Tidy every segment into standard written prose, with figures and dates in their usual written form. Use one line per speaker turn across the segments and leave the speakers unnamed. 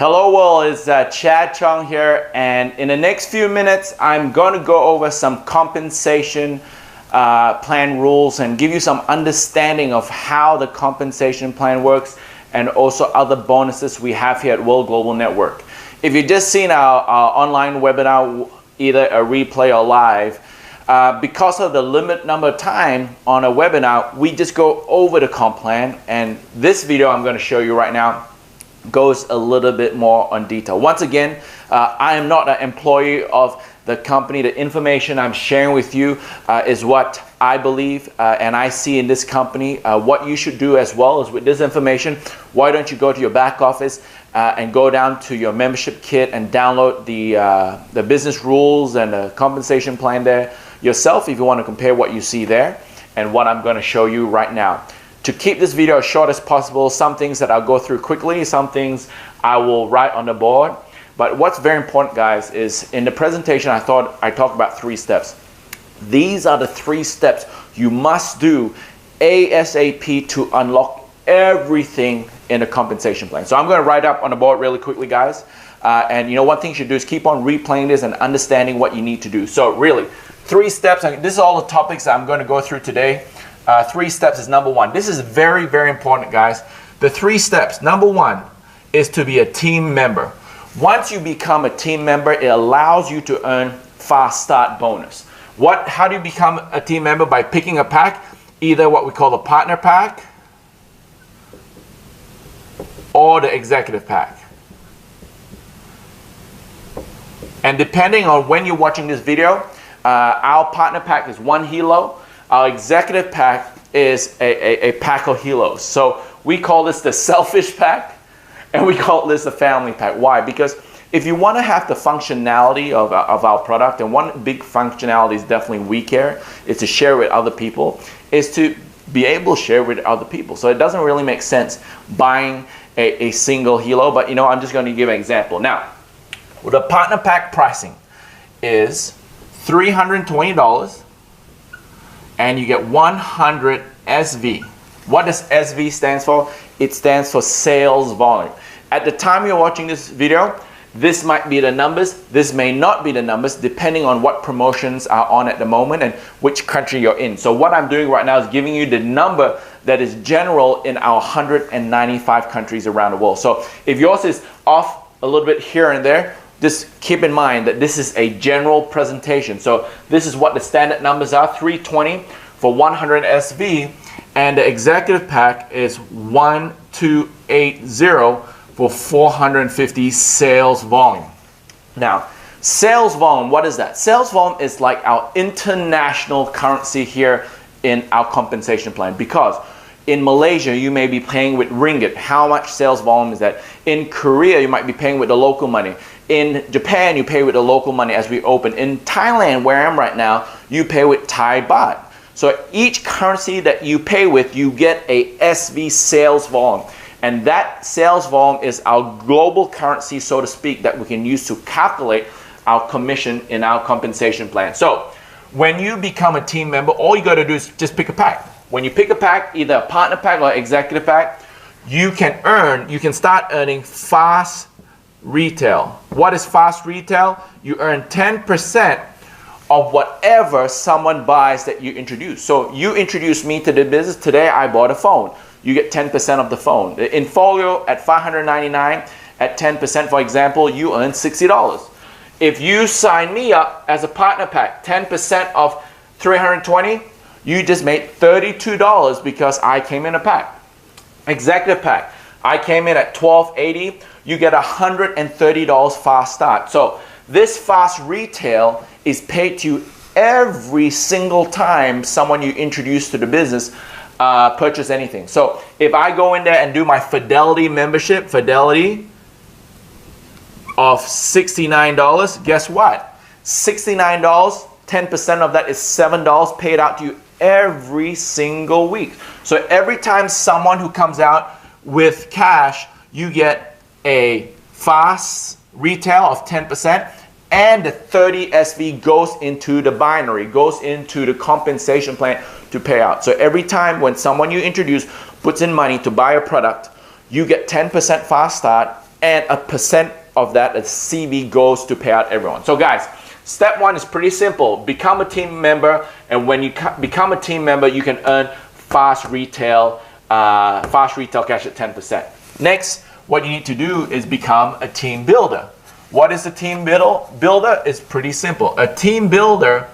Hello world, it's Chad Chong here, and in the next few minutes I'm going to go over some compensation plan rules and give you some understanding of how the compensation plan works and also other bonuses we have here at World Global Network. If you've just seen our online webinar, either a replay or live, because of the limited number of time on a webinar, we just go over the comp plan, and this video I'm going to show you right now goes a little bit more on detail. Once again, I am not an employee of the company. The information I'm sharing with you is what I believe and I see in this company. What you should do as well is with this information, why don't you go to your back office and go down to your membership kit and download the business rules and the compensation plan there yourself if you want to compare what you see there and what I'm going to show you right now. To keep this video as short as possible, some things that I'll go through quickly, some things I will write on the board. But what's very important, guys, is in the presentation I thought I talked about 3 steps. These are the 3 steps you must do ASAP to unlock everything in a compensation plan. So I'm going to write up on the board really quickly, guys. And you know, one thing you should do is keep on replaying this and understanding what you need to do. So really, 3 steps. This is all the topics I'm going to go through today. 3 steps is number 1. This is very, very important, guys. The 3 steps. Number 1 is to be a team member. Once you become a team member, it allows you to earn fast start bonus. How do you become a team member? By picking a pack, either what we call the partner pack or the executive pack. And depending on when you're watching this video, our partner pack is 1 hilo. Our executive pack is a pack of hilos. So we call this the selfish pack, and we call this the family pack. Why? Because if you want to have the functionality of our product, and one big functionality is definitely we care, is to share with other people, is to be able to share with other people. So it doesn't really make sense buying a single hilo, but you know, I'm just going to give an example. Now, the partner pack pricing is $320. And you get 100 SV. What does SV stand for? It stands for sales volume. At the time you're watching this video, this might be the numbers, this may not be the numbers, depending on what promotions are on at the moment and which country you're in. So what I'm doing right now is giving you the number that is general in our 195 countries around the world. So if yours is off a little bit here and there, just keep in mind that this is a general presentation. So this is what the standard numbers are, 320 for 100 SV, and the executive pack is 1280 for 450 sales volume. Now, sales volume, what is that? Sales volume is like our international currency here in our compensation plan, because in Malaysia, you may be paying with ringgit. How much sales volume is that? In Korea, you might be paying with the local money. In Japan, you pay with the local money as we open. In Thailand, where I am right now, you pay with Thai baht. So each currency that you pay with, you get a SV sales volume. And that sales volume is our global currency, so to speak, that we can use to calculate our commission in our compensation plan. So when you become a team member, all you got to do is just pick a pack. When you pick a pack, either a partner pack or executive pack, you can start earning fast retail. What is fast retail? You earn 10% of whatever someone buys that you introduce. So you introduce me to the business. Today I bought a phone. You get 10% of the phone. The Infolio at $599 at 10%, for example, you earn $60. If you sign me up as a partner pack, 10% of 320, you just made $32 because I came in a pack. Executive pack, I came in at $1280. You get $130 fast start. So this fast retail is paid to you every single time someone you introduce to the business purchase anything. So if I go in there and do my Fidelity membership, Fidelity of $69, guess what? $69, 10% of that is $7 paid out to you every single week. So every time someone who comes out with cash, you get a fast retail of 10%, and the 30 SV goes into the binary, goes into the compensation plan to pay out. So every time when someone you introduce puts in money to buy a product, you get 10% fast start and a percent of that as CV goes to pay out everyone. So guys, step one is pretty simple. Become a team member, and when you become a team member, you can earn fast retail cash at 10%. Next, what you need to do is become a team builder. What is a team builder? It's pretty simple. A team builder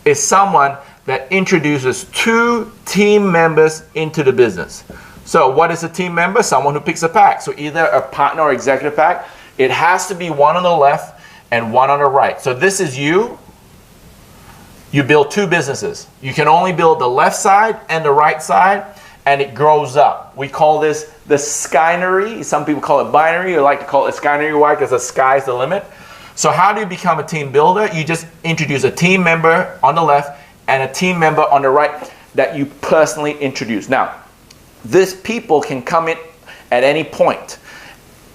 is someone that introduces 2 team members into the business. So what is a team member? Someone who picks a pack. So either a partner or executive pack. It has to be one on the left and one on the right. So this is you. You build 2 businesses. You can only build the left side and the right side, and it grows up. We call this the skynery. Some people call it binary. I like to call it skynery. Why? Because the sky's the limit. So how do you become a team builder? You just introduce a team member on the left and a team member on the right that you personally introduce. Now, these people can come in at any point.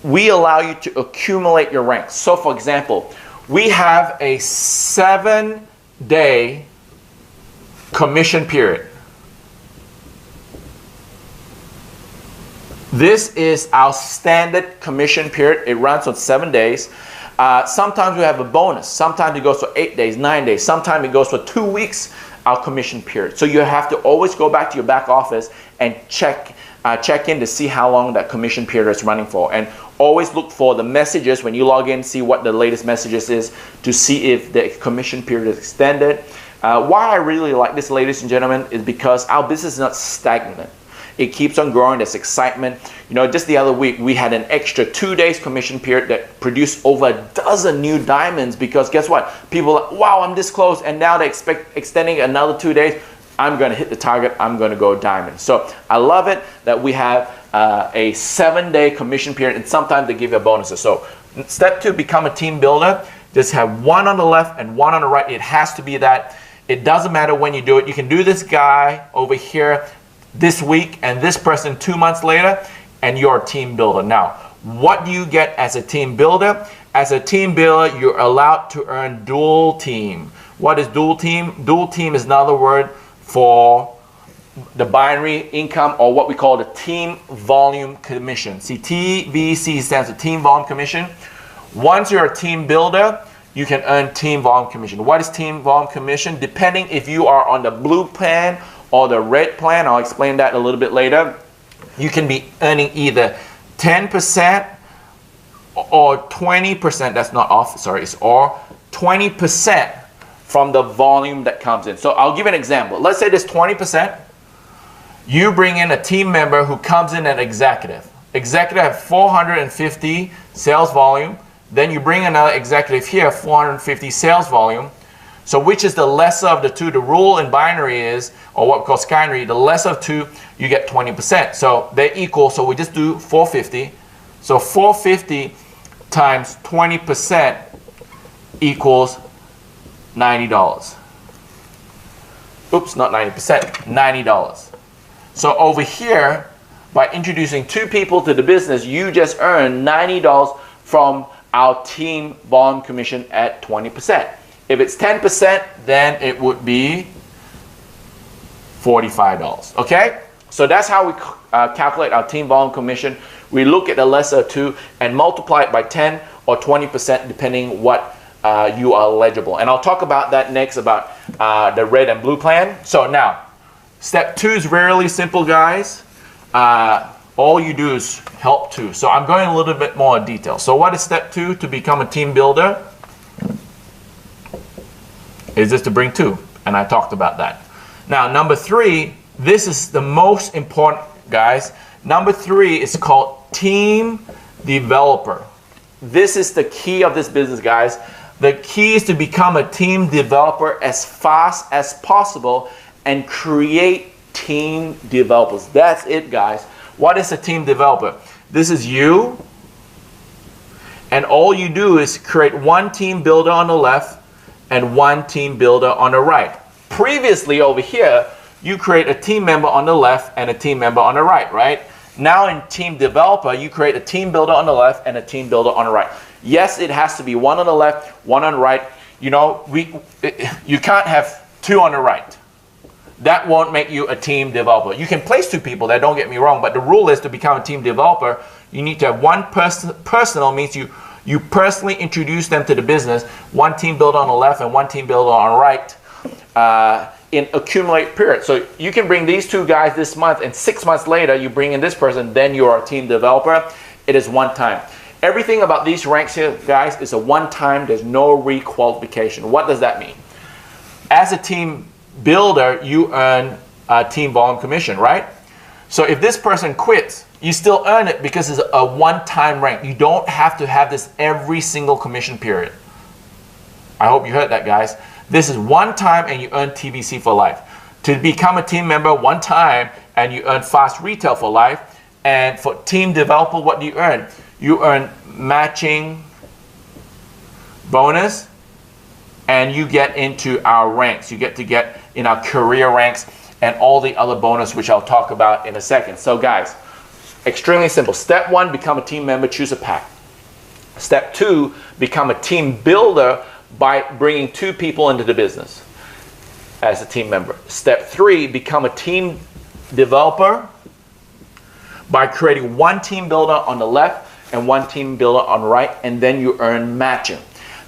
We allow you to accumulate your ranks. So for example, we have a 7-day commission period. This is our standard commission period. It runs on 7 days. Sometimes we have a bonus. Sometimes it goes for 8 days, 9 days. Sometimes it goes for 2 weeks, our commission period. So you have to always go back to your back office and check in to see how long that commission period is running for. And always look for the messages when you log in, see what the latest messages is to see if the commission period is extended. Why I really like this, ladies and gentlemen, is because our business is not stagnant. It keeps on growing. There's excitement. You know, just the other week, we had an extra 2 days commission period that produced over a dozen new diamonds, because guess what? People are like, wow, I'm this close, and now they expect extending another 2 days. I'm going to hit the target. I'm going to go diamond. So I love it that we have a 7-day commission period, and sometimes they give you bonuses. So step 2, become a team builder. Just have one on the left and one on the right. It has to be that. It doesn't matter when you do it. You can do this guy over here this week and this person 2 months later, and you're a team builder. Now, what do you get as a team builder? As a team builder, you're allowed to earn dual team. What is dual team? Dual team is another word for the binary income, or what we call the team volume commission. See, TVC stands for team volume commission. Once you're a team builder, you can earn team volume commission. What is team volume commission? Depending if you are on the blue plan or the red plan, I'll explain that a little bit later. You can be earning either 10% or 20%, that's not off, sorry, it's or 20% from the volume that comes in. So I'll give an example. Let's say there's 20%. You bring in a team member who comes in at executive. Executive have 450 sales volume. Then you bring another executive here, 450 sales volume. So which is the lesser of the two? The rule in binary is, or what we call skynery, the lesser of two, you get 20%. So they're equal, so we just do 450. So 450 times 20% equals $90. Oops, not 90%, $90. So over here, by introducing 2 people to the business, you just earn $90 from our team volume commission at 20%. If it's 10%, then it would be $45, okay? So that's how we calculate our team volume commission. We look at the lesser of 2 and multiply it by 10 or 20% depending what you are eligible. And I'll talk about that next, about the red and blue plan. So now, step 2 is really simple, guys. All you do is help 2. So I'm going a little bit more in detail. So what is step 2 to become a team builder? Is just to bring 2, and I talked about that. Now, number 3, this is the most important, guys. Number 3 is called team developer. This is the key of this business, guys. The key is to become a team developer as fast as possible and create team developers. That's it, guys. What is a team developer? This is you, and all you do is create one team builder on the left and one team builder on the right. Previously over here, you create a team member on the left and a team member on the right, right? Now in team developer, you create a team builder on the left and a team builder on the right. Yes, it has to be one on the left, one on the right. You know, you can't have 2 on the right. that won't make you a team developer. You can place two people there, don't get me wrong, but the rule is to become a team developer, you need to have one person. Personal means you personally introduce them to the business, one team builder on the left and one team builder on the right, in accumulate period. So you can bring these two guys this month, and 6 months later you bring in this person, then you're a team developer. It is one time. Everything about these ranks here, guys, is a one time. There's no requalification. What does that mean? As a team builder, you earn a team volume commission, right? So if this person quits, you still earn it because it's a one-time rank. You don't have to have this every single commission period. I hope you heard that, guys. This is one time and you earn TVC for life. To become a team member, one time, and you earn fast retail for life. And for team developer, what do you earn? You earn matching bonus, and you get into our ranks. You get to get in our career ranks and all the other bonus, which I'll talk about in a second. So guys, extremely simple. Step 1, become a team member, choose a pack. Step 2, become a team builder by bringing 2 people into the business as a team member. Step 3, become a team developer by creating one team builder on the left and one team builder on the right, and then you earn matching.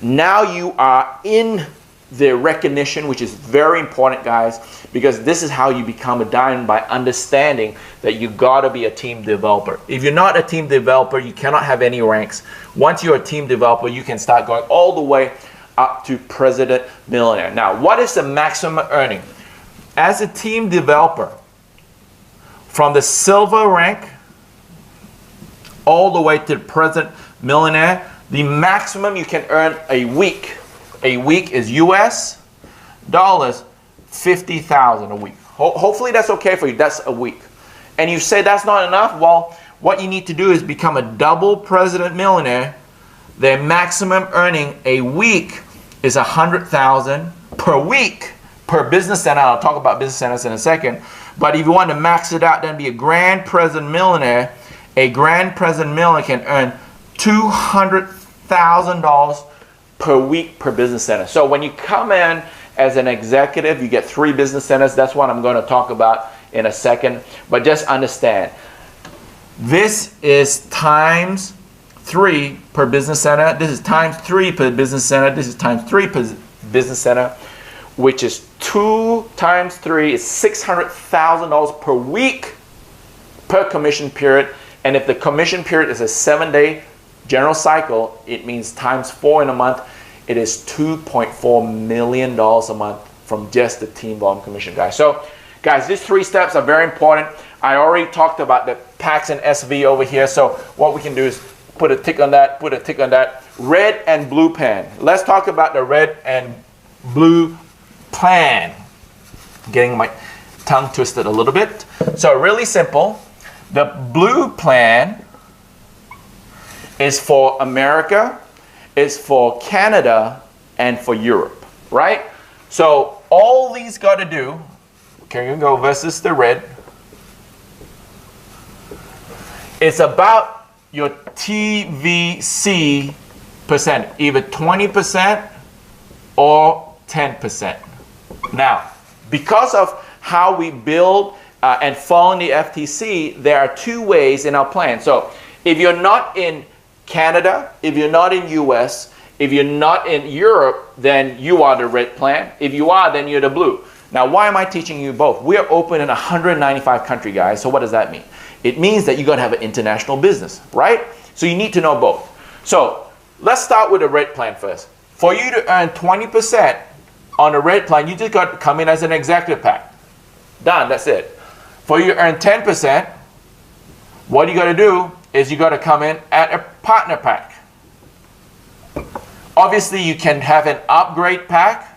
Now you are in the recognition, which is very important, guys, because this is how you become a diamond, by understanding that you gotta be a team developer. If you're not a team developer, you cannot have any ranks. Once you're a team developer, you can start going all the way up to president millionaire. Now, what is the maximum earning? As a team developer, from the silver rank all the way to the president millionaire, the maximum you can earn a week is US dollars 50,000 a week. Hopefully that's okay for you. That's a week. And you say that's not enough? Well, what you need to do is become a double president millionaire. Their maximum earning a week is 100,000 per week per business center. I'll talk about business centers in a second. But if you want to max it out, then be a grand president millionaire. A grand president millionaire can earn $200,000 per week per business center. So when you come in as an executive, you get 3 business centers. That's what I'm going to talk about in a second. But just understand, this is times 3 per business center. This is times 3 per business center. This is times 3 per business center, which is 2 times 3 is $600,000 per week per commission period. And if the commission period is a 7-day general cycle, it means times 4 in a month. It is $2.4 million a month from just the team volume commission, guys. So, guys, these 3 steps are very important. I already talked about the packs and SV over here. So what we can do is put a tick on that, put a tick on that. Red and blue plan. Let's talk about the red and blue plan. Getting my tongue twisted a little bit. So really simple. The blue plan is for America, is for Canada, and for Europe, right? So all these got to do, can you go versus the red, it's about your TVC percent, either 20% or 10%. Now, because of how we build and following the FTC, there are 2 ways in our plan. So if you're not in Canada, if you're not in US, if you're not in Europe, then you are the red plan. If you are, then you're the blue. Now, why am I teaching you both? We are open in 195 countries, guys. So what does that mean? It means that you're going to have an international business, right? So you need to know both. So let's start with the red plan first. For you to earn 20% on the red plan, you just got to come in as an executive pack. Done, that's it. For you to earn 10%, what you got to do is you got to come in at a partner pack. Obviously, you can have an upgrade pack.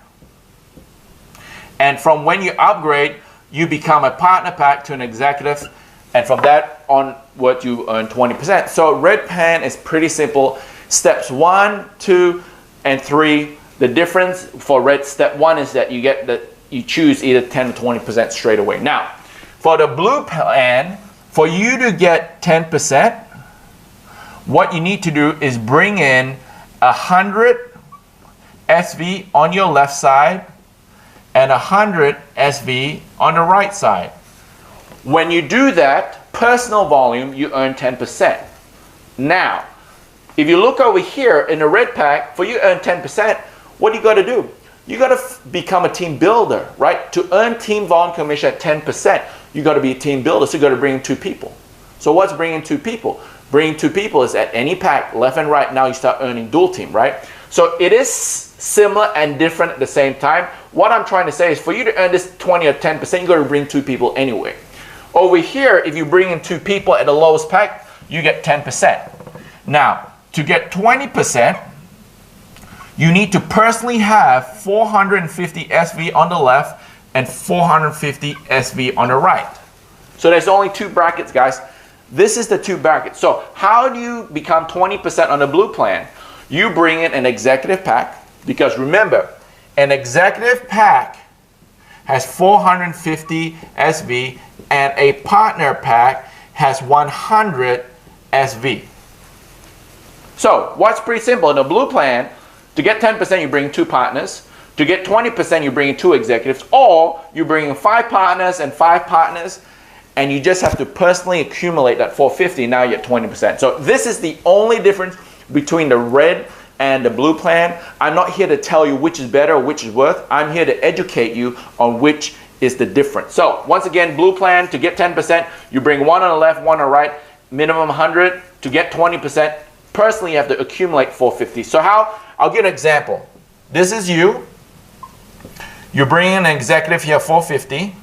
And from when you upgrade, you become a partner pack to an executive. And from that onward, you earn 20%. So red plan is pretty simple. Steps 1, 2, and 3. The difference for red, step 1 is that you choose either 10 or 20% straight away. Now, for the blue plan, for you to get 10%, what you need to do is bring in 100 SV on your left side and 100 SV on the right side. When you do that, personal volume, you earn 10%. Now, if you look over here in the red pack, for you to earn 10%, what do you got to do? You got to become a team builder, right? To earn team volume commission at 10%, you got to be a team builder, so you got to bring in 2 people. So what's bringing 2 people? Bringing 2 people is at any pack, left and right, now you start earning dual team, right? So it is similar and different at the same time. What I'm trying to say is for you to earn this 20 or 10%, you got to bring 2 people anyway. Over here, if you bring in 2 people at the lowest pack, you get 10%. Now, to get 20%, you need to personally have 450 SV on the left and 450 SV on the right. So there's only 2 brackets, guys. This is the 2 brackets. So how do you become 20% on the blue plan? You bring in an executive pack, because remember, an executive pack has 450 SV and a partner pack has 100 SV. So what's pretty simple? In the blue plan, to get 10%, you bring 2 partners. To get 20%, you bring in 2 executives, or you bring in 5 partners and 5 partners, and you just have to personally accumulate that 450. Now you get 20%. So this is the only difference between the red and the blue plan. I'm not here to tell you which is better or which is worth. I'm here to educate you on which is the difference. So once again, blue plan, to get 10%, you bring 1 on the left, 1 on the right, minimum 100. To get 20%, personally you have to accumulate 450. So how? I'll give an example. This is you. You bring in an executive here, 450,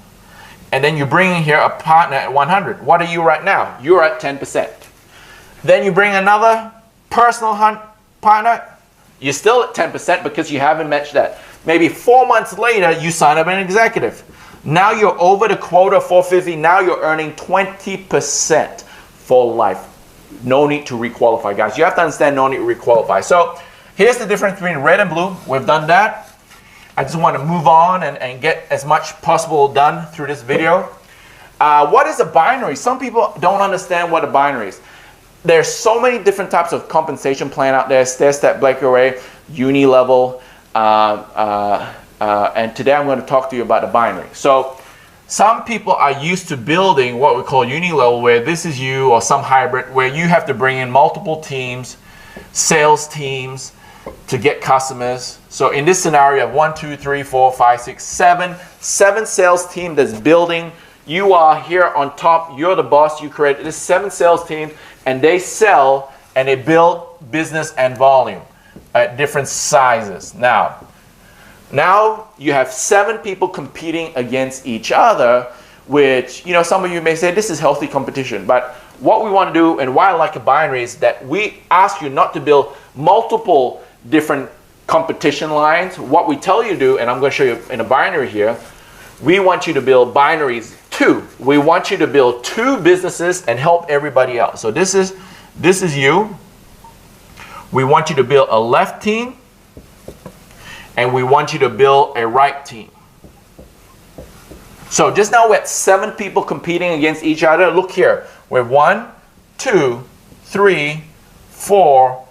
and then you bring in here a partner at 100. What are you right now? You're at 10%. Then you bring another personal partner, you're still at 10% because you haven't matched that. Maybe 4 months later, you sign up an executive. Now you're over the quota 450. Now you're earning 20% for life. No need to requalify, guys. You have to understand no need to requalify. So here's the difference between red and blue. We've done that. I just want to move on and get as much possible done through this video. What is a binary? Some people don't understand what a binary is. There's so many different types of compensation plan out there. Stair-step, Blake Array, uni level, and today I'm going to talk to you about the binary. So some people are used to building what we call uni level, where this is you, or some hybrid, where you have to bring in multiple teams, sales teams, to get customers. So in this scenario, you have 1, 2, 3, 4, 5, 6, 7 sales team that's building. You are here on top. You're the boss. You created this 7 sales team, and they sell and they build business and volume at different sizes. Now you have 7 people competing against each other, which, you know, some of you may say this is healthy competition. But what we want to do, and why I like a binary, is that we ask you not to build multiple different competition lines. What we tell you to do, and I'm going to show you in a binary here, we want you to build binaries 2. We want you to build 2 businesses and help everybody else. So this is you. We want you to build a left team, and we want you to build a right team. So just now we had 7 people competing against each other. Look here. We have 1, 2, 3, 4,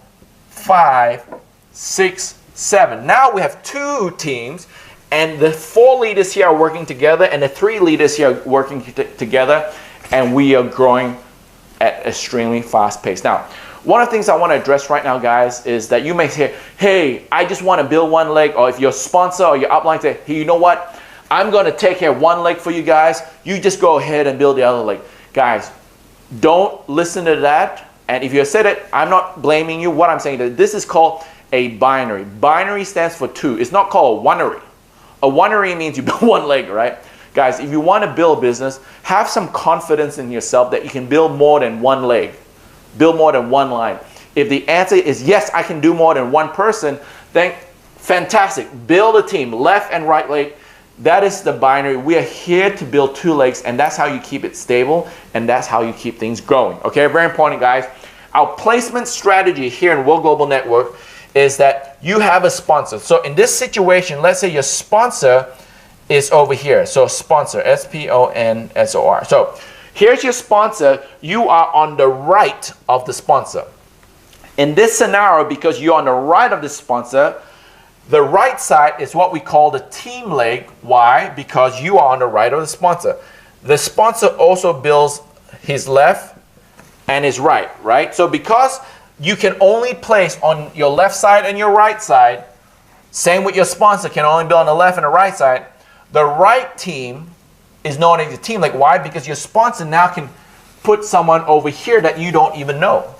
5, 6, 7. Now we have 2 teams, and the 4 leaders here are working together, and the 3 leaders here are working together, and we are growing at an extremely fast pace. Now, one of the things I want to address right now, guys, is that you may say, hey, I just want to build 1 leg, or if your sponsor or your upline say, hey, you know what? I'm going to take care of 1 leg for you guys. You just go ahead and build the other leg. Guys, don't listen to that. And if you said it, I'm not blaming you. What I'm saying is this is called a binary. Binary stands for 2. It's not called a oneary. A oneary means you build 1 leg, right? Guys, if you want to build a business, have some confidence in yourself that you can build more than 1 leg. Build more than 1 line. If the answer is yes, I can do more than 1 person, then fantastic. Build a team, left and right leg. That is the binary. We are here to build 2 legs, and that's how you keep it stable, and that's how you keep things growing. Okay, very important, guys. Our placement strategy here in World Global Network is that you have a sponsor. So in this situation, let's say your sponsor is over here. So sponsor, S-P-O-N-S-O-R. So here's your sponsor. You are on the right of the sponsor. In this scenario, because you're on the right of the sponsor, The right side is what we call the team leg. Why? Because you are on the right of the sponsor. The sponsor also bills his left and his right, right? So because you can only place on your left side and your right side, same with your sponsor, can only bill on the left and the right side, the right team is known as the team leg. Why? Because your sponsor now can put someone over here that you don't even know.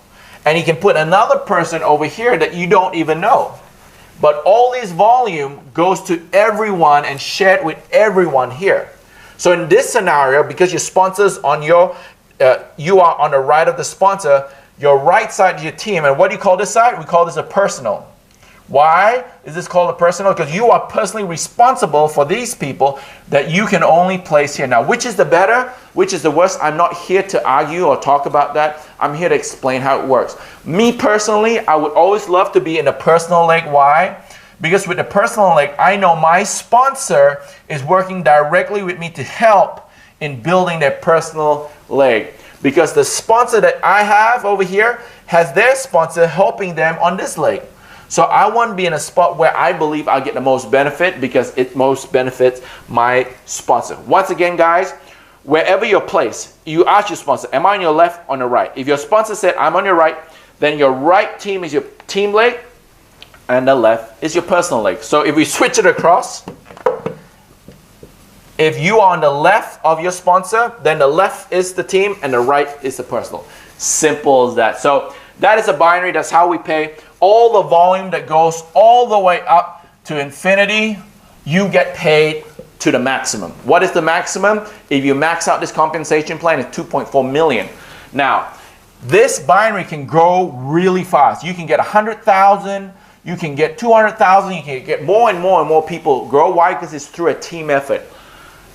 And he can put another person over here that you don't even know. But all this volume goes to everyone and shared with everyone here. So in this scenario, because your sponsor's on your, you are on the right of the sponsor, your right side is your team. And what do you call this side? We call this a personal. Why is this called a personal? Because you are personally responsible for these people that you can only place here. Now, which is the better? Which is the worst? I'm not here to argue or talk about that. I'm here to explain how it works. Me personally, I would always love to be in the personal leg. Why? Because with the personal leg, I know my sponsor is working directly with me to help in building their personal leg. Because the sponsor that I have over here has their sponsor helping them on this leg. So I want to be in a spot where I believe I'll get the most benefit because it most benefits my sponsor. Once again, guys, wherever you're placed, you ask your sponsor, am I on your left or on the right? If your sponsor said, I'm on your right, then your right team is your team leg and the left is your personal leg. So if we switch it across, if you are on the left of your sponsor, then the left is the team and the right is the personal. Simple as that. So that is a binary. That's how we pay. All the volume that goes all the way up to infinity, you get paid to the maximum. What is the maximum? If you max out this compensation plan, it's 2.4 million. Now, this binary can grow really fast. You can get 100,000, you can get 200,000, you can get more and more and more people grow. Why? Because it's through a team effort.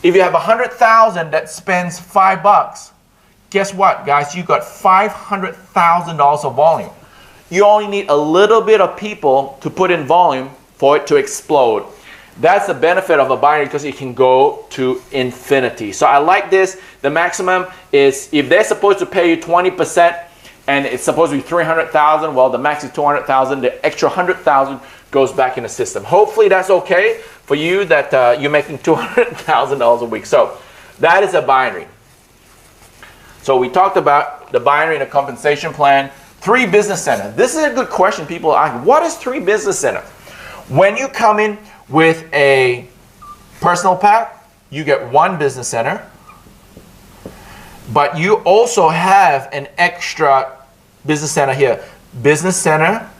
If you have 100,000 that spends $5, guess what, guys? You got $500,000 of volume. You only need a little bit of people to put in volume for it to explode. That's the benefit of a binary because it can go to infinity. So I like this. The maximum is if they're supposed to pay you 20% and it's supposed to be 300,000, well, the max is 200,000. The extra 100,000 goes back in the system. Hopefully that's okay for you that you're making $200,000 a week. So that is a binary. So we talked about the binary and the compensation plan. 3 business center. This is a good question people ask. What is 3 business center? When you come in with a personal pack, you get 1 business center, but you also have an extra business center here. Business center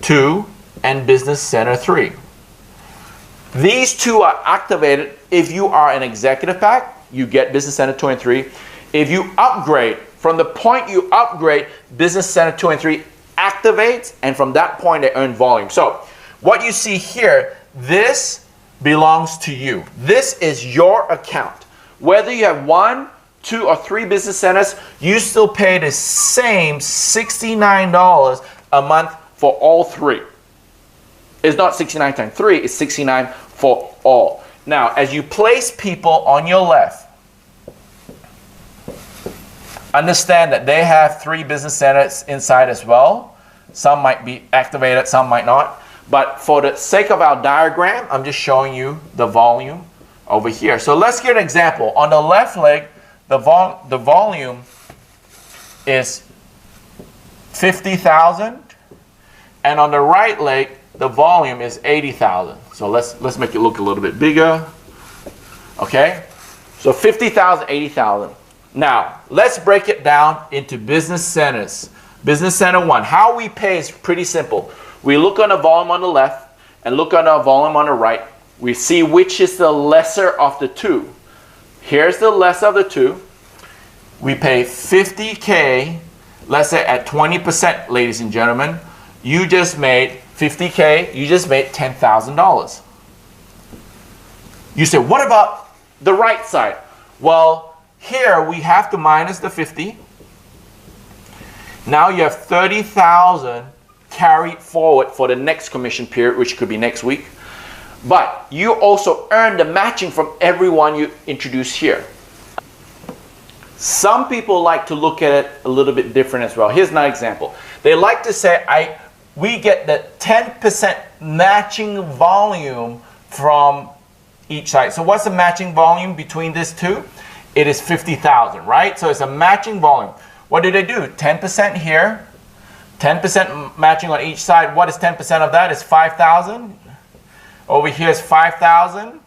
2 and business center 3. These 2 are activated if you are an executive pack. You get business center 2 and 3. If you upgrade, from the point you upgrade, business center 2 and 3 activates, and from that point they earn volume. So what you see here, this belongs to you. This is your account. Whether you have 1, 2, or 3 business centers, you still pay the same $69 a month for all 3. It's not 69 times 3, it's 69 for all. Now, as you place people on your left, understand that they have 3 business centers inside as well. Some might be activated, some might not. But for the sake of our diagram, I'm just showing you the volume over here. So let's get an example. On the left leg, the volume is 50,000. And on the right leg, the volume is 80,000. So let's make it look a little bit bigger. Okay? So 50,000, 80,000. Now, let's break it down into business centers. Business center 1. How we pay is pretty simple. We look on the volume on the left and look on the volume on the right. We see which is the lesser of the 2. Here's the lesser of the 2. We pay 50K, let's say at 20%, ladies and gentlemen. You just made 50K, you just made $10,000. You say, what about the right side? Well, here we have to minus the 50. Now you have 30,000 carried forward for the next commission period, which could be next week. But you also earn the matching from everyone you introduce here. Some people like to look at it a little bit different as well. Here's an example. They like to say, we get the 10% matching volume from each side. So what's the matching volume between these two? It is 50,000, right? So it's a matching volume. What do they do? 10% here, 10% matching on each side. What is 10% of that? It's 5,000. Over here is 5,000.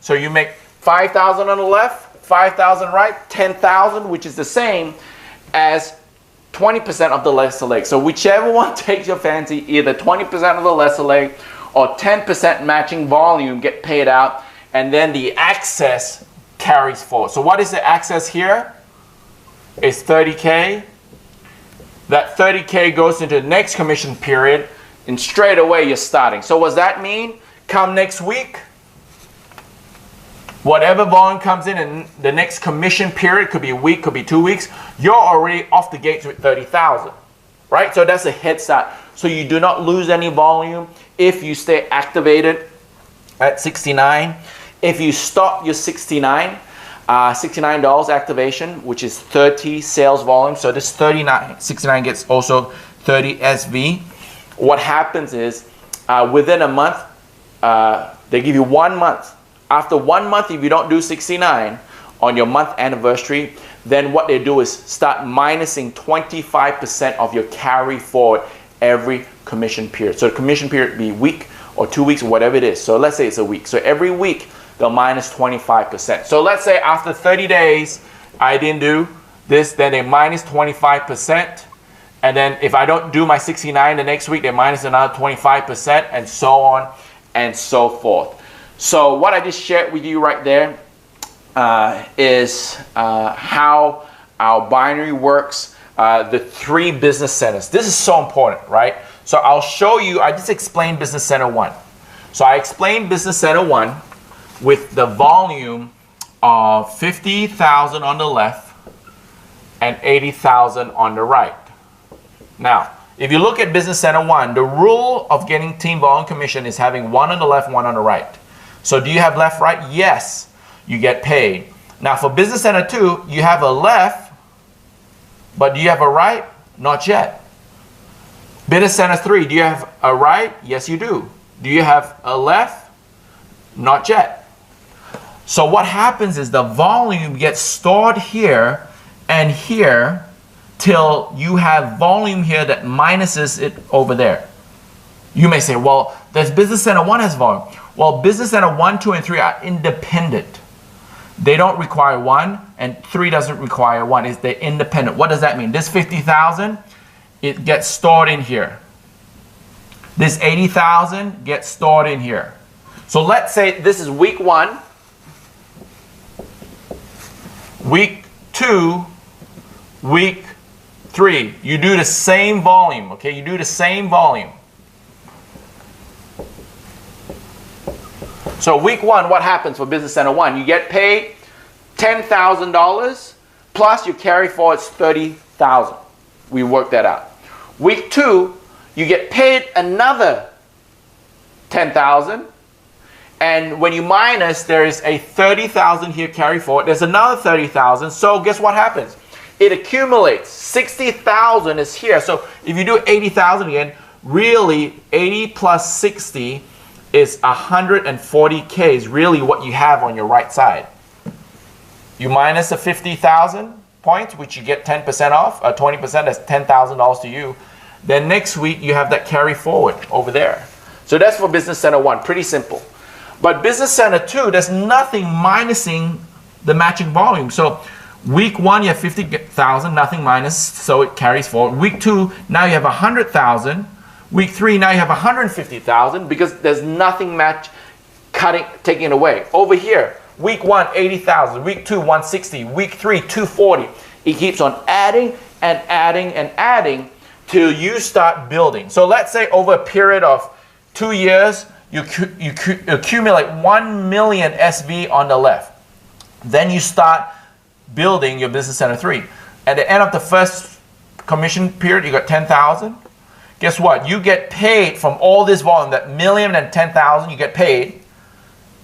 So you make 5,000 on the left, 5,000 right, 10,000, which is the same as 20% of the lesser leg. So whichever one takes your fancy, either 20% of the lesser leg or 10% matching volume get paid out, and then the excess carries forward. So what is the excess here? It's 30K. That 30K goes into the next commission period, and straight away you're starting. So what does that mean? Come next week, whatever volume comes in the next commission period, could be a week, could be 2 weeks, you're already off the gates with 30,000, right? So that's a head start. So you do not lose any volume if you stay activated at 69. If you stop your $69 activation, which is 30 sales volume, so this 69 gets also 30 SV. What happens is within a month, they give you 1 month. After 1 month, if you don't do 69 on your month anniversary, then what they do is start minusing 25% of your carry forward every commission period. So the commission period be a week or 2 weeks, whatever it is. So let's say it's a week. So every week, they'll minus 25%. So let's say after 30 days, I didn't do this, then they minus 25%. And then if I don't do my 69 the next week, they minus another 25%, and so on and so forth. So what I just shared with you right there is how our binary works, the 3 business centers. This is so important, right? So I'll show you, I just explained business center 1. So I explained business center 1 with the volume of 50,000 on the left and 80,000 on the right. Now, if you look at business center 1, the rule of getting team volume commission is having 1 on the left, 1 on the right. So do you have left, right? Yes, you get paid. Now for business center 2, you have a left, but do you have a right? Not yet. Business center 3, do you have a right? Yes, you do. Do you have a left? Not yet. So what happens is the volume gets stored here and here till you have volume here that minuses it over there. You may say, well, there's business center 1 has volume. Well, business center 1, 2, and 3 are independent. They don't require 1, and 3 doesn't require 1. They're independent. What does that mean? This 50,000, it gets stored in here. This 80,000 gets stored in here. So let's say this is week 1, week 2, week 3. You do the same volume, okay? You do the same volume. So week 1, what happens for business center 1? You get paid $10,000 plus your carry forward is $30,000. We work that out. Week 2, you get paid another $10,000, and when you minus, there is a $30,000 here carry forward. There's another $30,000. So guess what happens? It accumulates. $60,000 is here. So if you do $80,000 again, really 80 plus 60 is 140K is really what you have on your right side. You minus the 50,000 points, which you get 10% off, 20%, that's $10,000 to you. Then next week you have that carry forward over there. So that's for business center 1, pretty simple. But business center 2, there's nothing minusing the matching volume. So week 1 you have 50,000, nothing minus, so it carries forward. Week 2, now you have 100,000. Week 3, now you have 150,000 because there's nothing taking it away. Over here, week 1, 80,000. Week 2, 160. Week 3, 240. It keeps on adding and adding and adding till you start building. So let's say over a period of 2 years, you accumulate 1 million SV on the left. Then you start building your business center 3. At the end of the first commission period, you got 10,000. Guess what? You get paid from all this volume, that million and 10,000, you get paid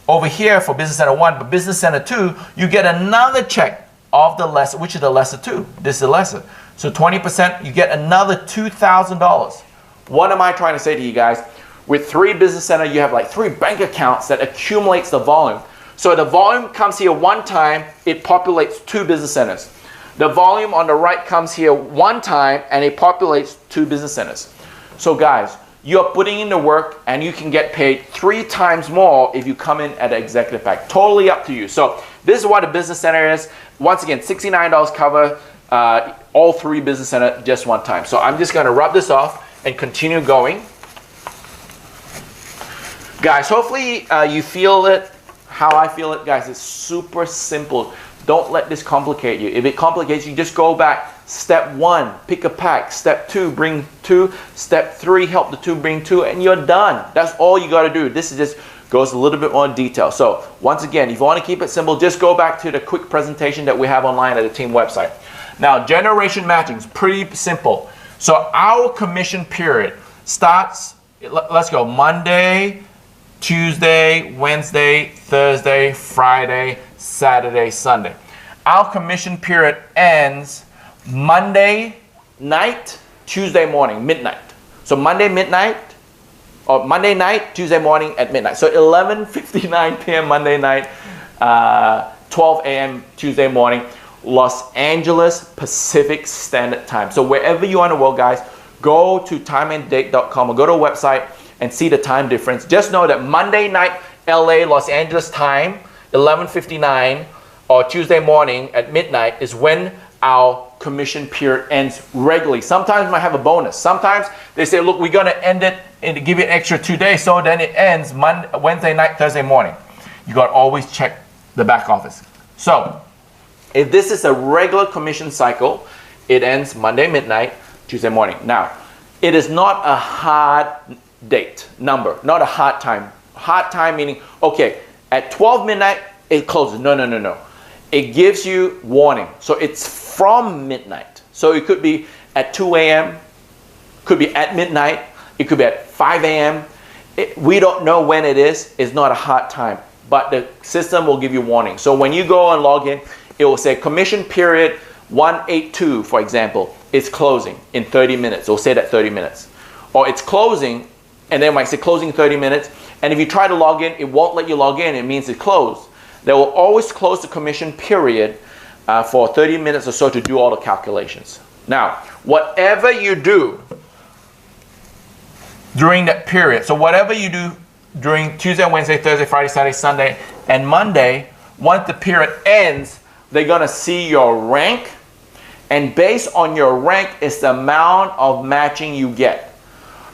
over here for business center 1, but business center 2, you get another check of the lesser, which is the lesser 2. This is the lesser. So 20%, you get another $2,000. What am I trying to say to you guys? With 3 business centers, you have like 3 bank accounts that accumulates the volume. So the volume comes here one time, it populates 2 business centers. The volume on the right comes here one time and it populates 2 business centers. So guys, you're putting in the work and you can get paid 3 times more if you come in at an executive pack. Totally up to you. So this is what a business center is. Once again, $69 cover all 3 business centers just one time. So I'm just going to rub this off and continue going. Guys, hopefully you feel it how I feel it. Guys, it's super simple. Don't let this complicate you. If it complicates you, just go back. Step 1, pick a pack. Step 2, bring 2. Step 3, help the 2 bring 2, and you're done. That's all you got to do. This is just goes a little bit more in detail. So once again, if you want to keep it simple, just go back to the quick presentation that we have online at the team website. Now, generation matching is pretty simple. So our commission period starts, let's go, Monday, Tuesday, Wednesday, Thursday, Friday, Saturday, Sunday. Our commission period ends Monday night, Tuesday morning, midnight. So Monday midnight, or Monday night, Tuesday morning at midnight. So 11:59 p.m. Monday night, 12 a.m. Tuesday morning, Los Angeles Pacific Standard Time. So wherever you are in the world, guys, go to timeanddate.com or go to a website and see the time difference. Just know that Monday night, LA, Los Angeles time, 11:59, or Tuesday morning at midnight is when our commission period ends regularly. Sometimes we might have a bonus. Sometimes they say, look, we're going to end it and give you an extra 2 days, so then it ends Wednesday night, Thursday morning. You got to always check the back office. So if this is a regular commission cycle, it ends Monday midnight, Tuesday morning. Now, it is not a hard date number, not a hard time. Hard time meaning, okay, at 12 midnight, it closes. No, no, no, no. It gives you warning. So it's from midnight. So it could be at 2 a.m., could be at midnight, it could be at 5 a.m. We don't know when it is. It's not a hard time, but the system will give you warning. So when you go and log in, it will say commission period 182, for example, is closing in 30 minutes. It will say that 30 minutes. Or it's closing, and then it might say closing 30 minutes. And if you try to log in, it won't let you log in. It means it's closed. They will always close the commission period for 30 minutes or so to do all the calculations. Now, whatever you do during that period, so whatever you do during Tuesday, Wednesday, Thursday, Friday, Saturday, Sunday, and Monday, once the period ends, they're going to see your rank, and based on your rank is the amount of matching you get.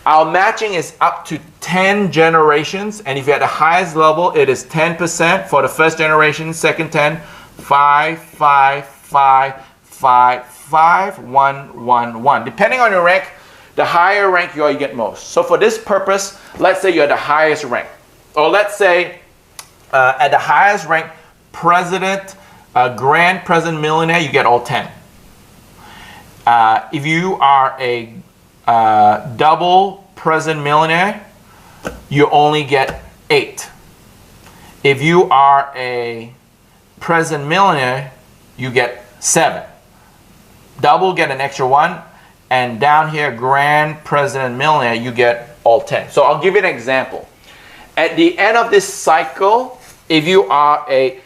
Our matching is up to 10 generations, and if you're at the highest level, it is 10% for the first generation, second 10, 5, 5, 5, 5, 5, 1, 1, 1. Depending on your rank, the higher rank you are, you get most. So for this purpose, let's say you're at the highest rank. Or let's say at the highest rank, president, grand president millionaire, you get all 10. If you are a double president millionaire, you only get 8. If you are a president millionaire, you get 7. Double, get an extra 1, and down here, grand president millionaire, you get all 10. So I'll give you an example. At the end of this cycle, if you are a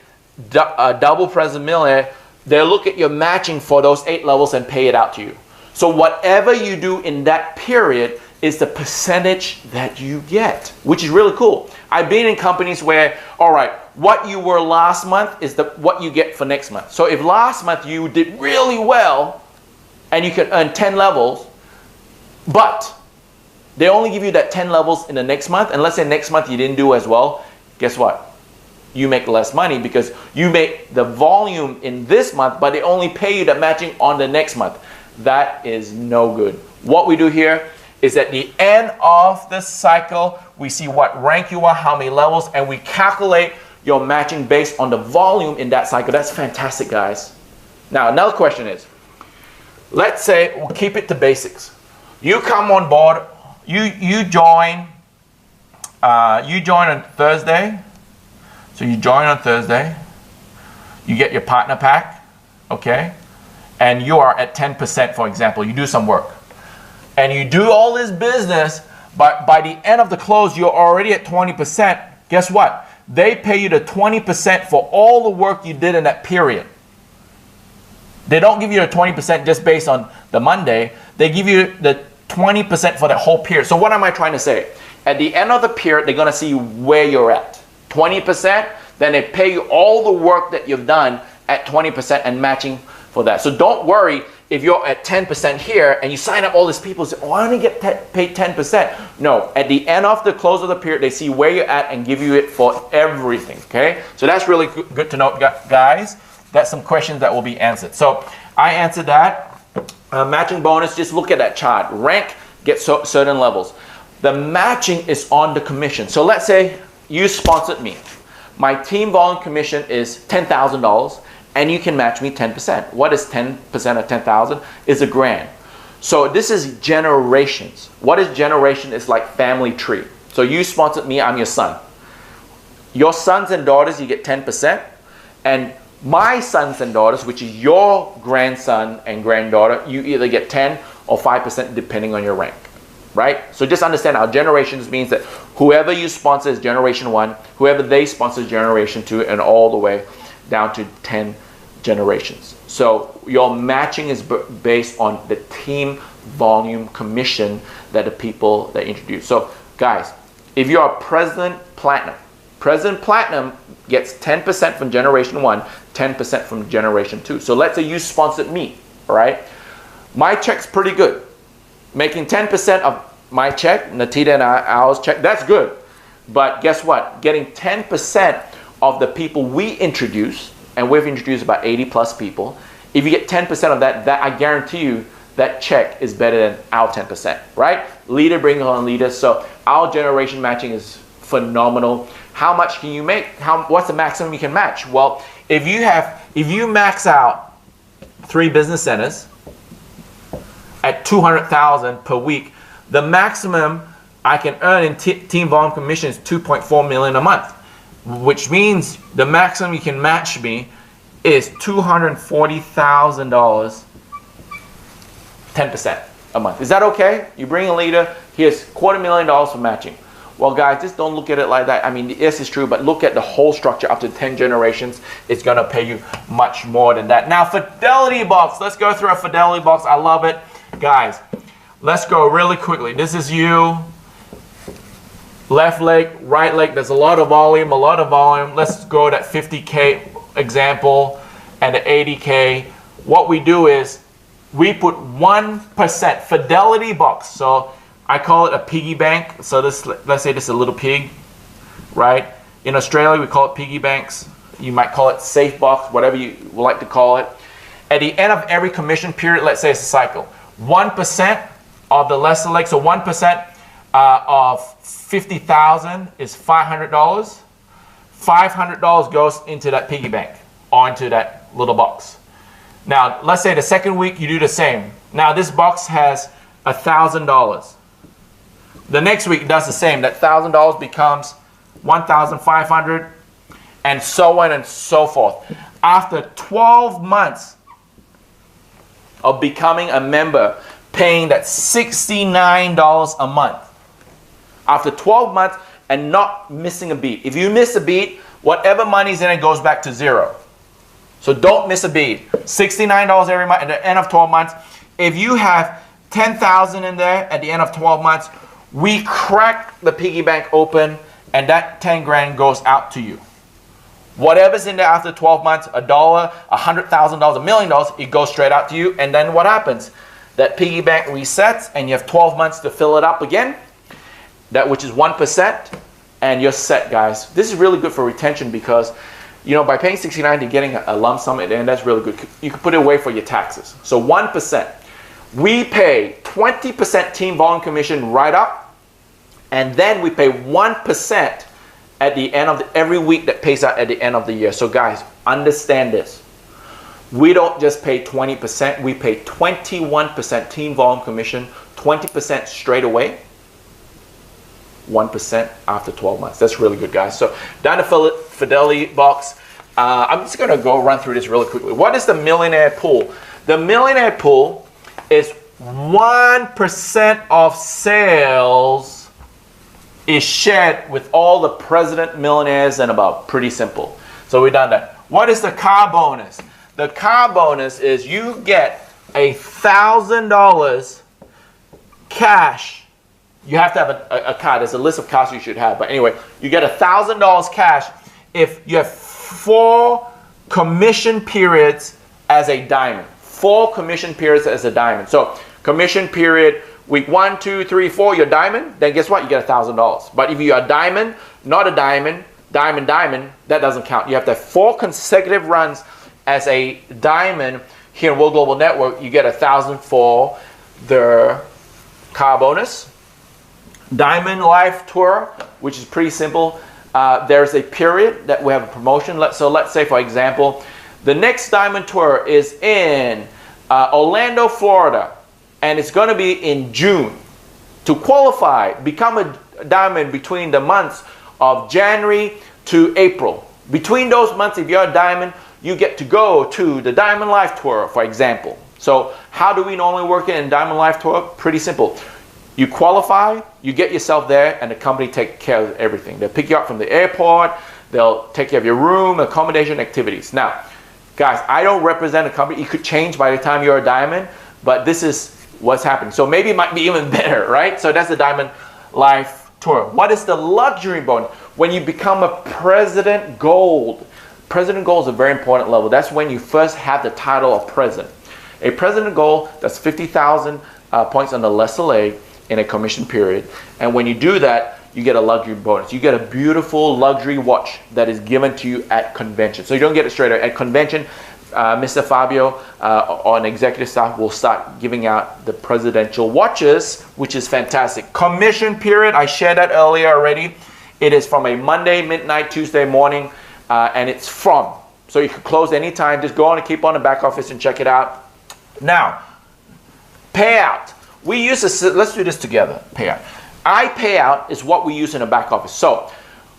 double president millionaire, they'll look at your matching for those 8 levels and pay it out to you. So whatever you do in that period is the percentage that you get, which is really cool. I've been in companies where, all right, what you were last month is what you get for next month. So if last month you did really well and you could earn 10 levels, but they only give you that 10 levels in the next month, and let's say next month you didn't do as well, guess what? You make less money because you make the volume in this month, but they only pay you the matching on the next month. That is no good. What we do here is at the end of the cycle, we see what rank you are, how many levels, and we calculate your matching based on the volume in that cycle. That's fantastic, guys. Now, another question is, let's say we'll keep it to basics. You come on board, you join on Thursday. So you join on Thursday, you get your partner pack, okay? And you are at 10%, for example. You do some work. And you do all this business, But by the end of the close, you're already at 20%. Guess what? They pay you the 20% for all the work you did in that period. They don't give you the 20% just based on the Monday. They give you the 20% for the whole period. So what am I trying to say? At the end of the period, they're going to see where you're at. 20%, then they pay you all the work that you've done at 20% and matching for that. So don't worry if you're at 10% here and you sign up all these people and say, oh, I only get paid 10%. No, at the end of the close of the period, they see where you're at and give you it for everything, okay? So that's really good to note, guys. That's some questions that will be answered. So I answered that. Matching bonus, just look at that chart. Rank gets certain levels. The matching is on the commission. So let's say you sponsored me. My team volume commission is $10,000 and you can match me 10%. What is 10% of 10,000? It's $1,000. So this is generations. What is generation? It's like family tree. So you sponsored me, I'm your son. Your sons and daughters, you get 10%. And my sons and daughters, which is your grandson and granddaughter, you either get 10 or 5% depending on your rank, right? So just understand our generations means that whoever you sponsor is generation 1, whoever they sponsor is generation 2, and all the way down to 10 generations. So your matching is based on the team volume commission that the people that introduce. So guys, if you are President Platinum gets 10% from generation 1, 10% from generation 2. So let's say you sponsored me, all right? My check's pretty good. Making 10% of my check, Natita and ours check, that's good. But guess what? Getting 10% of the people we introduce, and we've introduced about 80 plus people, if you get 10% of that, I guarantee you that check is better than our 10%, right? Leader brings on leader. So our generation matching is phenomenal. How much can you make? What's the maximum you can match? Well, if you max out 3 business centers at $200,000 per week, the maximum I can earn in team volume commission is $2.4 million a month, which means the maximum you can match me is $240,000, 10% a month. Is that okay? You bring a leader, here's $250,000 for matching. Well, guys, just don't look at it like that. I mean, yes, it's true, but look at the whole structure up to 10 generations. It's going to pay you much more than that. Now, Fidelity Box. Let's go through a Fidelity Box. I love it. Guys, let's go really quickly. This is you. Left leg, right leg. There's a lot of volume, Let's go that 50K example and the 80K. What we do is we put 1% Fidelity Box. So I call it a piggy bank. So this, let's say this is a little pig, right? In Australia, we call it piggy banks. You might call it safe box, whatever you would like to call it. At the end of every commission period, let's say it's a cycle, 1% of the lesser leg, so 1% of 50,000 is $500. $500 goes into that piggy bank or into that little box. Now, let's say the second week you do the same. Now this box has $1,000. The next week it does the same. That $1,000 becomes $1,500, and so on and so forth. After 12 months of becoming a member, paying that $69 a month. After 12 months and not missing a beat. If you miss a beat, whatever money's in it goes back to zero. So don't miss a beat. $69 every month at the end of 12 months. If you have $10,000 in there at the end of 12 months, we crack the piggy bank open and that 10 grand goes out to you. Whatever's in there after 12 months, $1, $100,000, $1 million, it goes straight out to you. And then what happens? That piggy bank resets and you have 12 months to fill it up again. That which is 1%, and you're set, guys. This is really good for retention because, you know, by paying $69 to getting a lump sum at the end, that's really good. You can put it away for your taxes. So 1%. We pay 20% team volume commission right up, and then we pay 1% at the end of every week that pays out at the end of the year. So guys, understand this. We don't just pay 20%, we pay 21% team volume commission, 20% straight away, 1% after 12 months. That's really good, guys. So down the Fidelity Box, I'm just going to go run through this really quickly. What is the millionaire pool? The millionaire pool is 1% of sales is shared with all the president millionaires and above. Pretty simple. So we've done that. What is the car bonus? The car bonus is you get $1,000 cash. You have to have a car. There's a list of cars you should have. But anyway, you get $1,000 cash if you have 4 commission periods as a diamond. 4 commission periods as a diamond. So commission period week 1, 2, 3, 4, you're diamond. Then guess what? You get $1,000. But if you're a diamond, not a diamond, diamond, that doesn't count. You have to have 4 consecutive runs as a diamond here in World Global Network. You get $1,000 for the car bonus. Diamond Life Tour, which is pretty simple. There's a period that we have a promotion. So let's say, for example, the next Diamond Tour is in Orlando, Florida, and it's going to be in June. To qualify, become a diamond between the months of January to April. Between those months, if you're a diamond, you get to go to the Diamond Life Tour, for example. So how do we normally work it in Diamond Life Tour? Pretty simple. You qualify, you get yourself there, and the company take care of everything. They'll pick you up from the airport, they'll take care of your room, accommodation, activities. Now, guys, I don't represent a company. It could change by the time you're a diamond, but this is what's happening. So maybe it might be even better, right? So that's the Diamond Life Tour. What is the luxury bonus? When you become a President Gold. President Gold is a very important level. That's when you first have the title of President. A President Gold, that's 50,000 points on the lesser leg in a commission period. And when you do that, you get a luxury bonus. You get a beautiful luxury watch that is given to you at convention. So you don't get it straight away. At convention, Mr. Fabio on executive staff will start giving out the presidential watches, which is fantastic. Commission period, I shared that earlier already. It is from a Monday, midnight, Tuesday morning, and it's from. So you can close anytime. Just go on and keep on the back office and check it out. Now, payout. We use this, let's do this together, payout. iPayout is what we use in the back office. So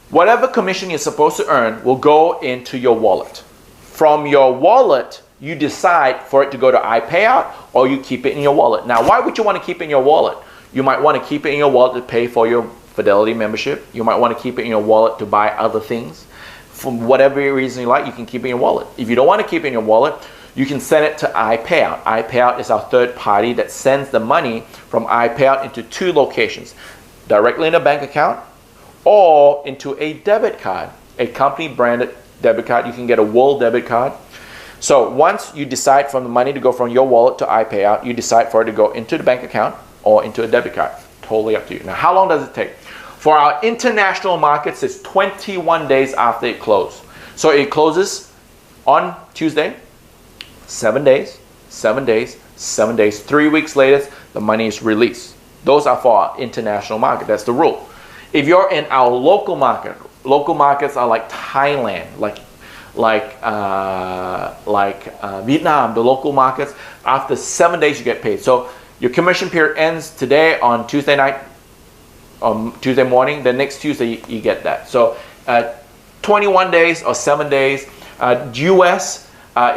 whatever commission you're supposed to earn will go into your wallet. From your wallet, you decide for it to go to iPayout or you keep it in your wallet. Now, why would you want to keep it in your wallet? You might want to keep it in your wallet to pay for your Fidelity membership. You might want to keep it in your wallet to buy other things. For whatever reason you like, you can keep it in your wallet. If you don't want to keep it in your wallet, you can send it to iPayout. iPayout is our third party that sends the money from iPayout into 2 locations. Directly in a bank account or into a debit card. A company branded debit card. You can get a WOR debit card. So once you decide from the money to go from your wallet to iPayout, you decide for it to go into the bank account or into a debit card. Totally up to you. Now, how long does it take? For our international markets, it's 21 days after it closes. So it closes on Tuesday, 7 days, 7 days, 7 days. 3 weeks later, the money is released. Those are for our international market. That's the rule. If you're in our local markets are like Thailand, like Vietnam, the local markets. After 7 days, you get paid. So your commission period ends today on Tuesday night, Tuesday morning. The next Tuesday, you get that. So 21 days or 7 days. US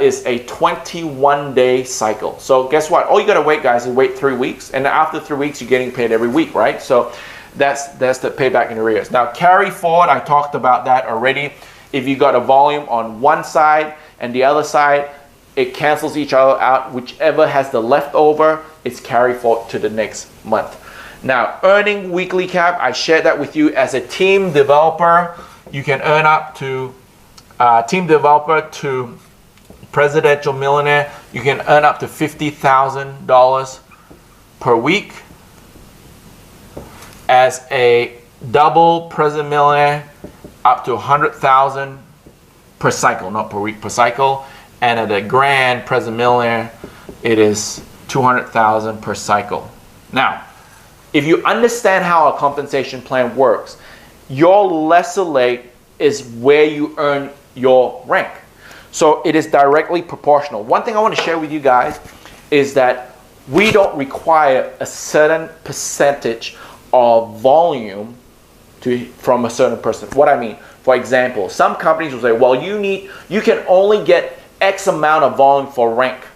is a 21-day cycle. So guess what? All you gotta wait, guys, is wait 3 weeks, and after 3 weeks, you're getting paid every week, right? So that's the payback in arrears. Now, carry forward, I talked about that already. If you got a volume on one side and the other side, it cancels each other out. Whichever has the leftover, it's carry forward to the next month. Now, earning weekly cap, I shared that with you as a team developer. You can earn up to team developer to presidential millionaire. You can earn up to $50,000 per week. As a double president millionaire, up to $100,000 per cycle, not per week, per cycle. And at a grand president millionaire, it is $200,000 per cycle. Now, if you understand how a compensation plan works, your lesser leg is where you earn your rank. So it is directly proportional. One thing I want to share with you guys is that we don't require a certain percentage of volume from a certain person. What I mean, for example, some companies will say, well, you can only get X amount of volume for rank,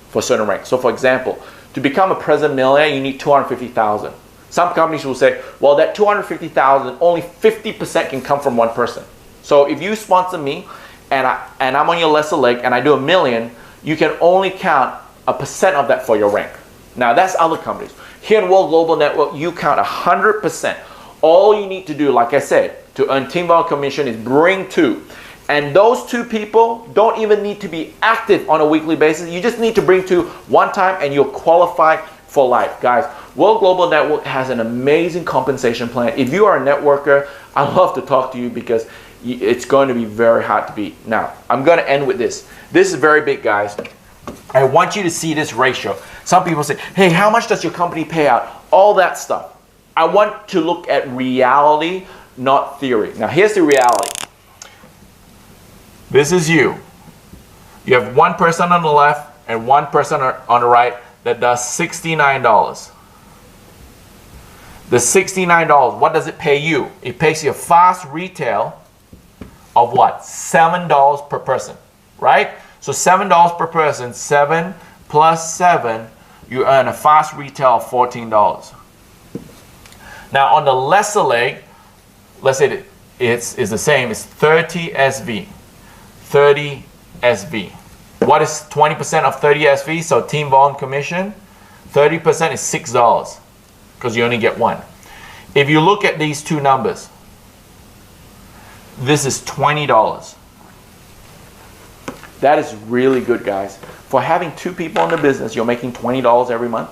for certain rank. So for example, to become a president millionaire, you need 250,000. Some companies will say, well, that 250,000, only 50% can come from one person. So if you sponsor me and I'm on your lesser leg and I do $1 million, you can only count 1% of that for your rank. Now that's other companies. Here in World Global Network, you count 100%. All you need to do, like I said, to earn team volume commission is bring 2. And those 2 people don't even need to be active on a weekly basis. You just need to bring 2 one time and you'll qualify for life. Guys, World Global Network has an amazing compensation plan. If you are a networker, I'd love to talk to you because it's going to be very hard to beat. Now, I'm going to end with this. This is very big, guys. I want you to see this ratio. Some people say, hey, how much does your company pay out? All that stuff. I want to look at reality, not theory. Now, here's the reality. This is you. You have one person on the left and one person on the right that does $69. The $69, what does it pay you? It pays you a fast retail of what? $7 per person, right? So $7 per person, 7 plus 7, you earn a fast retail of $14. Now on the lesser leg, let's say it's the same, it's 30 SV. 30 SV. What is 20% of 30 SV? So team volume commission, 30% is $6 because you only get one. If you look at these 2 numbers, this is $20. That is really good, guys. For having 2 people in the business, you're making $20 every month.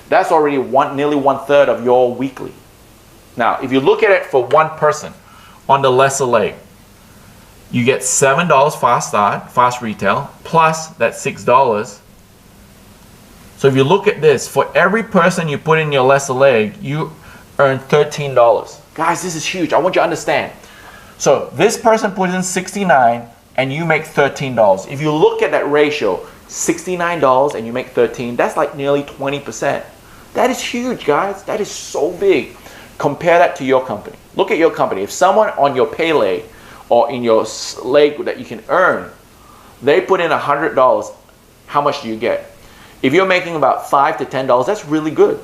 That's already nearly 1/3 of your weekly. Now, if you look at it for one person on the lesser leg, you get $7 fast start, fast retail, plus that $6. So if you look at this, for every person you put in your lesser leg, you earn $13. Guys, this is huge. I want you to understand. So this person puts in 69 and you make $13. If you look at that ratio, $69 and you make 13, that's like nearly 20%. That is huge, guys. That is so big. Compare that to your company. Look at your company. If someone on your pay leg or in your leg that you can earn, they put in $100, how much do you get? If you're making about $5 to $10, that's really good.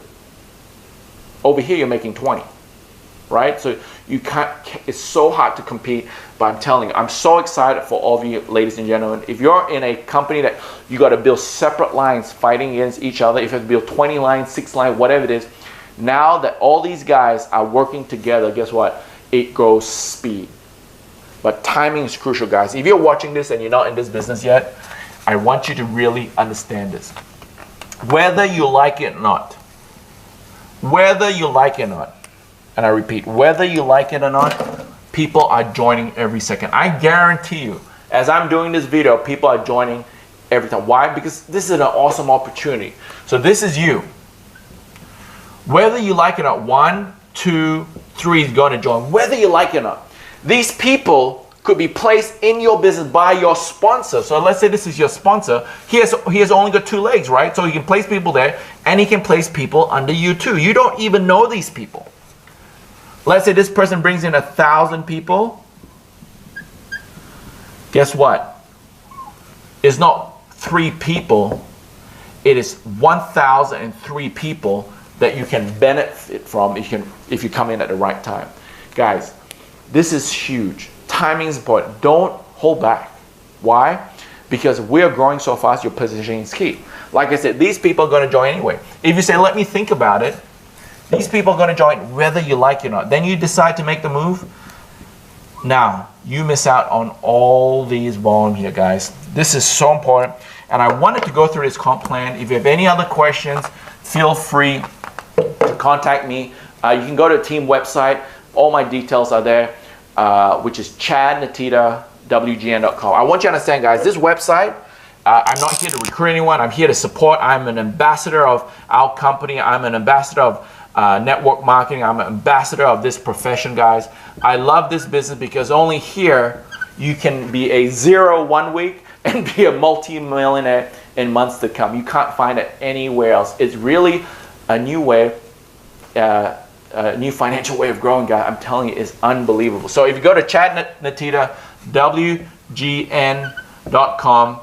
Over here, you're making 20, right? So you can't, it's so hard to compete, but I'm telling you, I'm so excited for all of you, ladies and gentlemen. If you're in a company that you got to build separate lines fighting against each other, if you have to build 20 lines, 6 lines, whatever it is, now that all these guys are working together, guess what? It grows speed. But timing is crucial, guys. If you're watching this and you're not in this business yet, I want you to really understand this. Whether you like it or not, whether you like it or not, and I repeat, whether you like it or not, people are joining every second. I guarantee you, as I'm doing this video, people are joining every time. Why? Because this is an awesome opportunity. So this is you. Whether you like it or not, 1, 2, 3 is going to join. Whether you like it or not. These people could be placed in your business by your sponsor. So let's say this is your sponsor. He has only got 2 legs, right? So he can place people there and he can place people under you too. You don't even know these people. Let's say this person brings in 1,000 people. Guess what? It's not 3 people. It is 1,003 people that you can benefit from if you come in at the right time. Guys, this is huge. Timing is important. Don't hold back. Why? Because we're growing so fast, your positioning is key. Like I said, these people are going to join anyway. If you say, let me think about it, these people are going to join whether you like it or not. Then you decide to make the move. Now, you miss out on all these volume here, guys. This is so important. And I wanted to go through this comp plan. If you have any other questions, feel free to contact me. You can go to the team website. All my details are there, which is chadnatitawgn.com. I want you to understand, guys, this website, I'm not here to recruit anyone. I'm here to support. I'm an ambassador of our company. I'm an ambassador of network marketing. I'm an ambassador of this profession, guys. I love this business because only here you can be a 0 1 week and be a multi-millionaire in months to come. You can't find it anywhere else. It's really a new way, a new financial way of growing, guys. I'm telling you, it's unbelievable. So if you go to chadnatitawgn.com,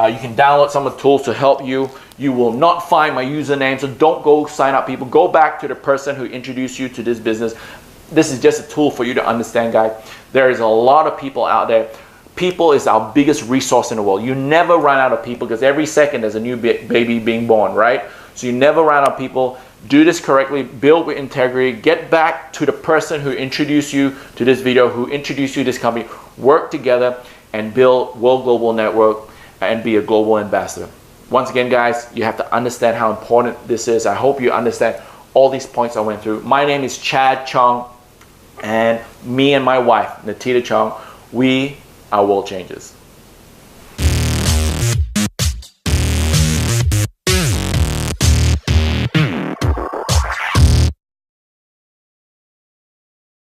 You can download some of the tools to help you. You will not find my username, so don't go sign up people. Go back to the person who introduced you to this business. This is just a tool for you to understand, guys. There is a lot of people out there. People is our biggest resource in the world. You never run out of people because every second there's a new baby being born, right? So you never run out of people. Do this correctly, build with integrity, get back to the person who introduced you to this video, who introduced you to this company, work together and build World Global Network and be a global ambassador. Once again, guys, you have to understand how important this is. I hope you understand all these points I went through. My name is Chad Chong, and me and my wife, Natita Chong, we are world changers.